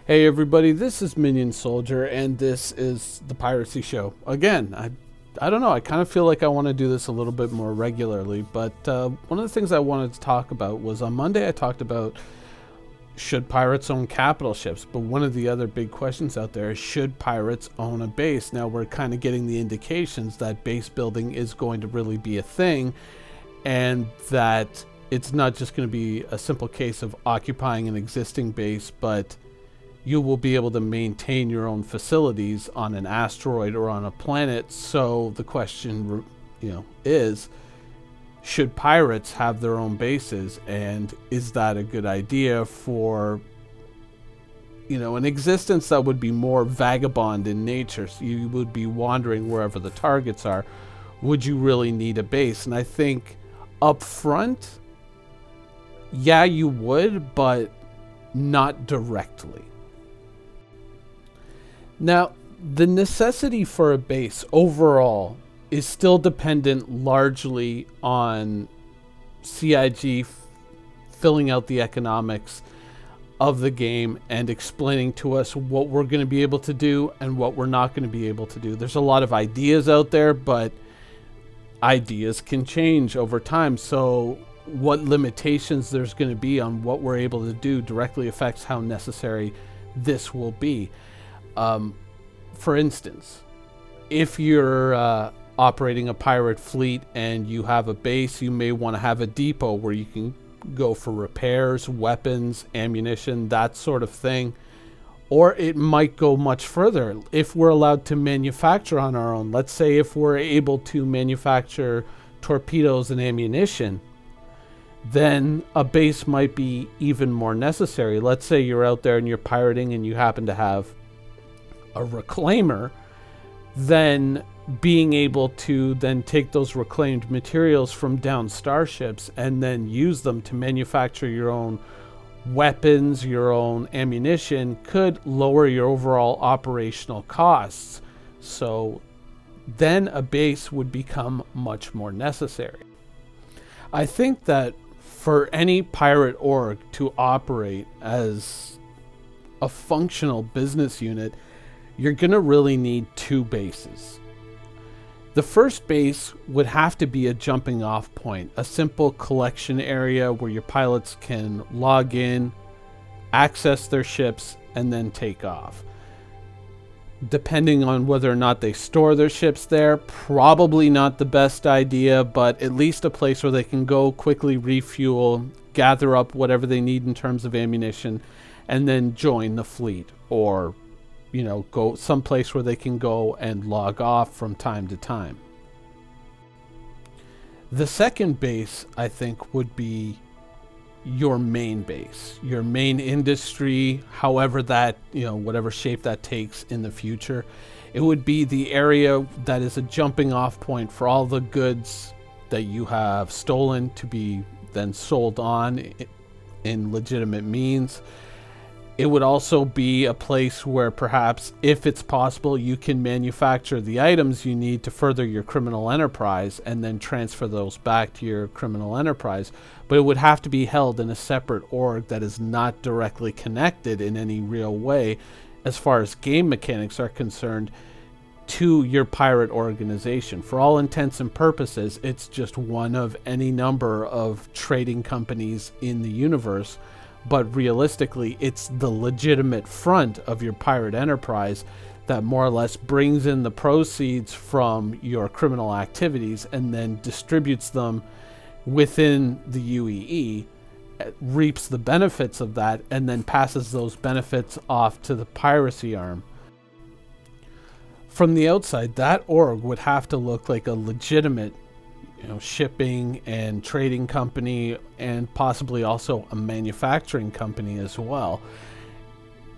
Hey everybody, this is Minion Soldier, and this is the Piracy Show. Again, I don't know, I kind of feel like I want to do this a little bit more regularly, but one of the things I wanted to talk about was on Monday I talked about should pirates own capital ships, but one of the other big questions out there is should pirates own a base? Now we're kind of getting the indications that base building is going to really be a thing, and that it's not just going to be a simple case of occupying an existing base, but you will be able to maintain your own facilities on an asteroid or on a planet. So the question, is should pirates have their own bases, and is that a good idea for an existence that would be more vagabond in nature? So you would be wandering wherever the targets are. Would you really need a base? And I think up front, yeah, you would, but not directly. Now, the necessity for a base overall is still dependent largely on CIG filling out the economics of the game and explaining to us what we're going to be able to do and what we're not going to be able to do. There's a lot of ideas out there, but ideas can change over time. So what limitations there's going to be on what we're able to do directly affects how necessary this will be. For instance, if you're operating a pirate fleet and you have a base, you may want to have a depot where you can go for repairs, weapons, ammunition, that sort of thing. Or it might go much further. If we're allowed to manufacture on our own, let's say if we're able to manufacture torpedoes and ammunition, then a base might be even more necessary. Let's say you're out there and you're pirating and you happen to have a reclaimer, then being able to then take those reclaimed materials from down starships and then use them to manufacture your own weapons, your own ammunition, could lower your overall operational costs. So then a base would become much more necessary. I think that for any pirate org to operate as a functional business unit, you're going to really need two bases. The first base would have to be a jumping off point, a simple collection area where your pilots can log in, access their ships, and then take off. Depending on whether or not they store their ships there, probably not the best idea, but at least a place where they can go quickly refuel, gather up whatever they need in terms of ammunition, and then join the fleet, or go someplace where they can go and log off from time to time. The second base, I think, would be your main base, your main industry, however that, whatever shape that takes in the future. It would be the area that is a jumping off point for all the goods that you have stolen to be then sold on in legitimate means. It would also be a place where perhaps, if it's possible, you can manufacture the items you need to further your criminal enterprise and then transfer those back to your criminal enterprise. But it would have to be held in a separate org that is not directly connected in any real way, as far as game mechanics are concerned, to your pirate organization. For all intents and purposes, it's just one of any number of trading companies in the universe. But realistically, it's the legitimate front of your pirate enterprise that more or less brings in the proceeds from your criminal activities and then distributes them within the UEE, reaps the benefits of that, and then passes those benefits off to the piracy arm. From the outside, that org would have to look like a legitimate shipping and trading company, and possibly also a manufacturing company as well.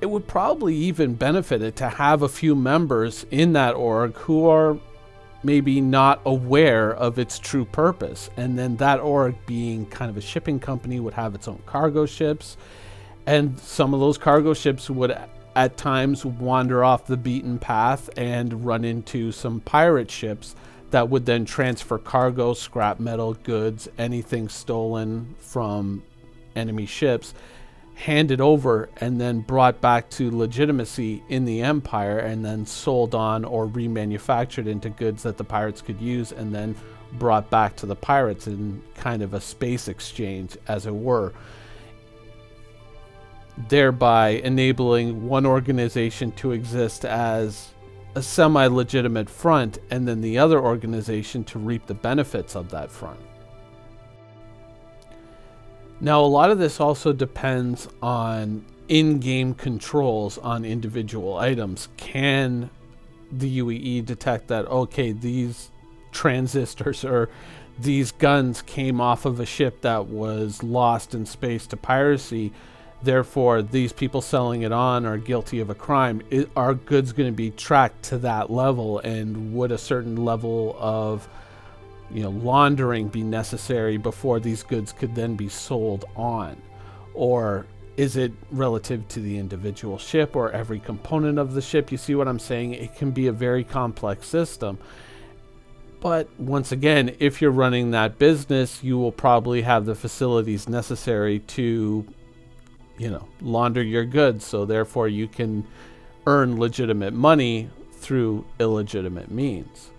It would probably even benefit it to have a few members in that org who are maybe not aware of its true purpose, and then that org, being kind of a shipping company, would have its own cargo ships, and some of those cargo ships would at times wander off the beaten path and run into some pirate ships that would then transfer cargo, scrap metal, goods, anything stolen from enemy ships, handed over and then brought back to legitimacy in the Empire, and then sold on or remanufactured into goods that the pirates could use, and then brought back to the pirates in kind of a space exchange, as it were, thereby enabling one organization to exist as a semi-legitimate front, and then the other organization to reap the benefits of that front. Now, a lot of this also depends on in-game controls on individual items. Can the UEE detect that, okay, these transistors or these guns came off of a ship that was lost in space to piracy, therefore these people selling it on are guilty of a crime? Are goods going to be tracked to that level, and would a certain level of laundering be necessary before these goods could then be sold on? Or is it relative to the individual ship or every component of the ship? You see what I'm saying? It can be a very complex system. But once again, if you're running that business, you will probably have the facilities necessary to, launder your goods. So therefore you can earn legitimate money through illegitimate means.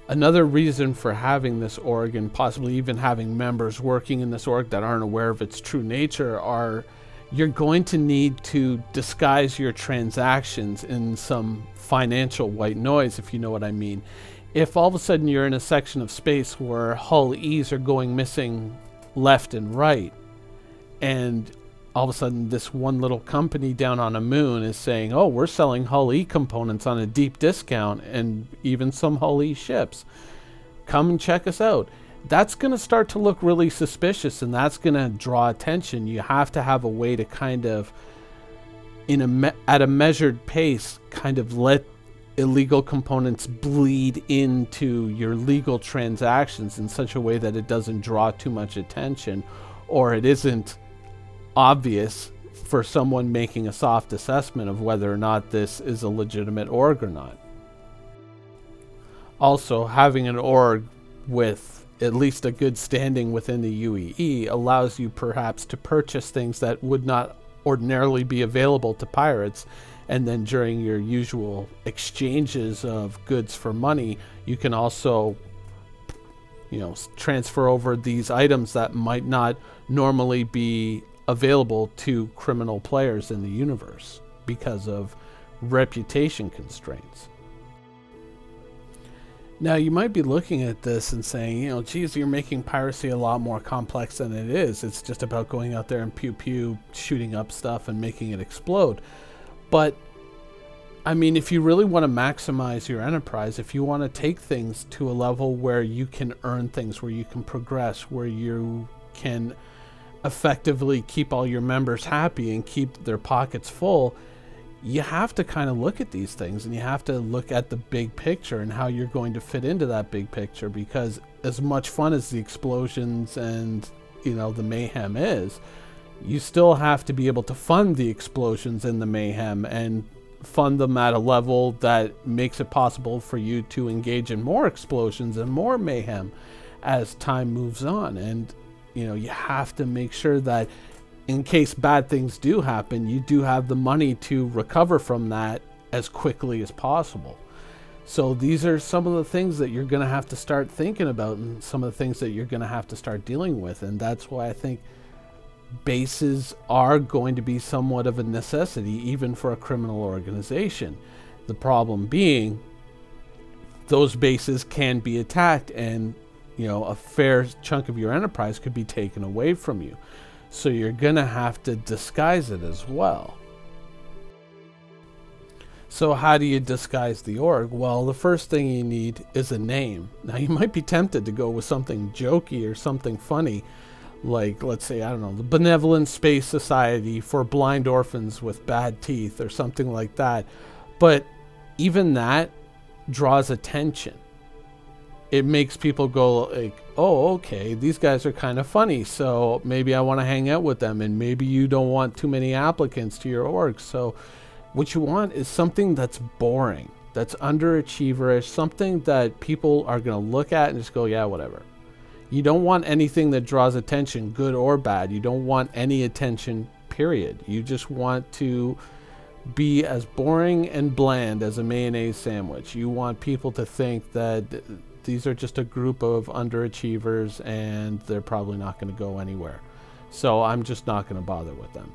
Another reason for having this org, and possibly even having members working in this org that aren't aware of its true nature, are you're going to need to disguise your transactions in some financial white noise, if you know what I mean. If all of a sudden you're in a section of space where hull E's are going missing left and right, and all of a sudden this one little company down on a moon is saying, oh, we're selling hull E components on a deep discount, and even some hull E ships, come and check us out. That's going to start to look really suspicious, and that's going to draw attention. You have to have a way to kind of, at a measured pace, kind of let illegal components bleed into your legal transactions in such a way that it doesn't draw too much attention, or it isn't obvious for someone making a soft assessment of whether or not this is a legitimate org or not. Also, having an org with at least a good standing within the UEE allows you perhaps to purchase things that would not ordinarily be available to pirates, and then during your usual exchanges of goods for money, you can also transfer over these items that might not normally be available to criminal players in the universe because of reputation constraints. Now, you might be looking at this and saying, geez, you're making piracy a lot more complex than it is. It's just about going out there and pew-pew, shooting up stuff and making it explode. But, I mean, if you really want to maximize your enterprise, if you want to take things to a level where you can earn things, where you can progress, where you can effectively keep all your members happy and keep their pockets full, you have to kind of look at these things, and you have to look at the big picture and how you're going to fit into that big picture. Because as much fun as the explosions and the mayhem is, you still have to be able to fund the explosions and the mayhem, and fund them at a level that makes it possible for you to engage in more explosions and more mayhem as time moves on. And you have to make sure that in case bad things do happen, you do have the money to recover from that as quickly as possible. So these are some of the things that you're going to have to start thinking about, and some of the things that you're going to have to start dealing with. And that's why I think bases are going to be somewhat of a necessity, even for a criminal organization. The problem being, those bases can be attacked, and a fair chunk of your enterprise could be taken away from you. So you're going to have to disguise it as well. So how do you disguise the org? Well, the first thing you need is a name. Now, you might be tempted to go with something jokey or something funny, like, let's say, I don't know, the Benevolent Space Society for Blind Orphans with Bad Teeth, or something like that. But even that draws attention. It makes people go like, oh, okay, these guys are kind of funny, so maybe I want to hang out with them. And maybe you don't want too many applicants to your org. So what you want is something that's boring, that's underachieverish, something that people are going to look at and just go, yeah, whatever. You don't want anything that draws attention, good or bad. You don't want any attention, period. You just want to be as boring and bland as a mayonnaise sandwich. You want people to think that these are just a group of underachievers and they're probably not going to go anywhere. So I'm just not going to bother with them.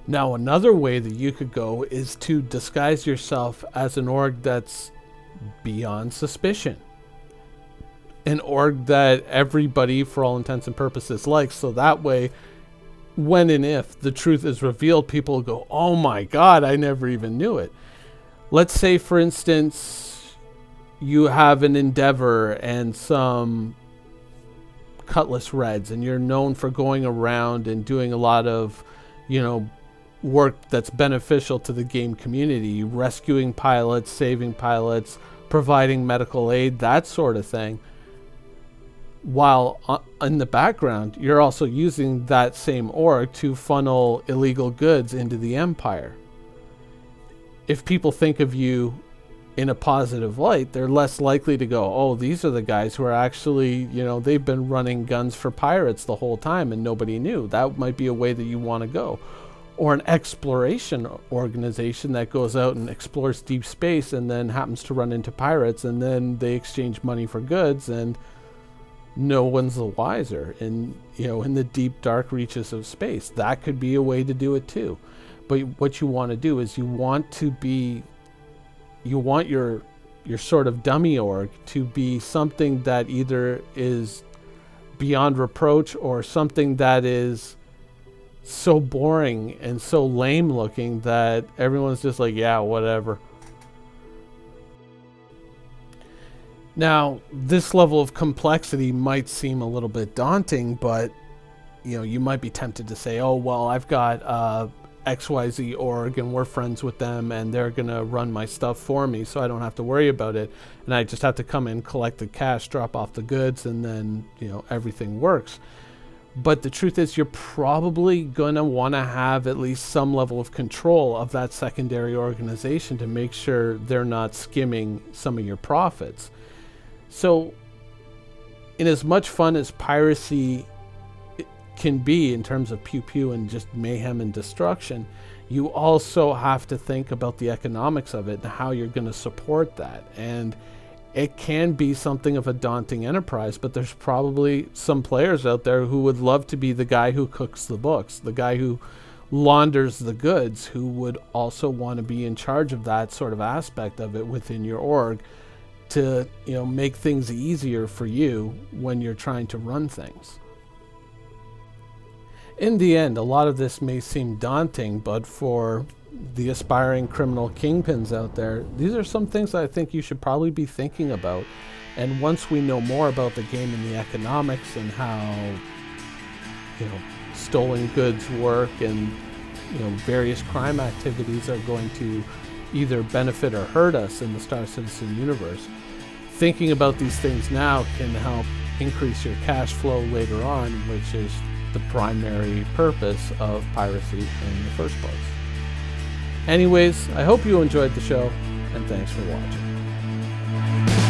Now, another way that you could go is to disguise yourself as an org that's beyond suspicion. An org that everybody, for all intents and purposes, likes. So that way, when and if the truth is revealed, people will go, oh my God, I never even knew it. Let's say, for instance, you have an Endeavor and some Cutlass Reds, and you're known for going around and doing a lot of, work that's beneficial to the game community, rescuing pilots, saving pilots, providing medical aid, that sort of thing. While in the background, you're also using that same org to funnel illegal goods into the Empire. If people think of you in a positive light, they're less likely to go, oh, these are the guys who are actually, they've been running guns for pirates the whole time and nobody knew. That might be a way that you want to go. Or an exploration organization that goes out and explores deep space and then happens to run into pirates, and then they exchange money for goods and no one's the wiser in the deep dark reaches of space. That could be a way to do it too. But what you want to do is you want your sort of dummy org to be something that either is beyond reproach or something that is so boring and so lame looking that everyone's just like, yeah, whatever. Now, this level of complexity might seem a little bit daunting, but you might be tempted to say, oh, well, I've got XYZ org and we're friends with them and they're gonna run my stuff for me so I don't have to worry about it, and I just have to come in, collect the cash, drop off the goods, and then everything works. But the truth is, you're probably gonna want to have at least some level of control of that secondary organization to make sure they're not skimming some of your profits. So in as much fun as piracy can be in terms of pew pew and just mayhem and destruction, you also have to think about the economics of it and how you're going to support that. And it can be something of a daunting enterprise, but there's probably some players out there who would love to be the guy who cooks the books, the guy who launders the goods, who would also want to be in charge of that sort of aspect of it within your org to make things easier for you when you're trying to run things. In the end, a lot of this may seem daunting, but for the aspiring criminal kingpins out there, these are some things that I think you should probably be thinking about. And once we know more about the game and the economics and how stolen goods work and various crime activities are going to either benefit or hurt us in the Star Citizen universe, thinking about these things now can help increase your cash flow later on, which is the primary purpose of piracy in the first place. Anyways, I hope you enjoyed the show, and thanks for watching.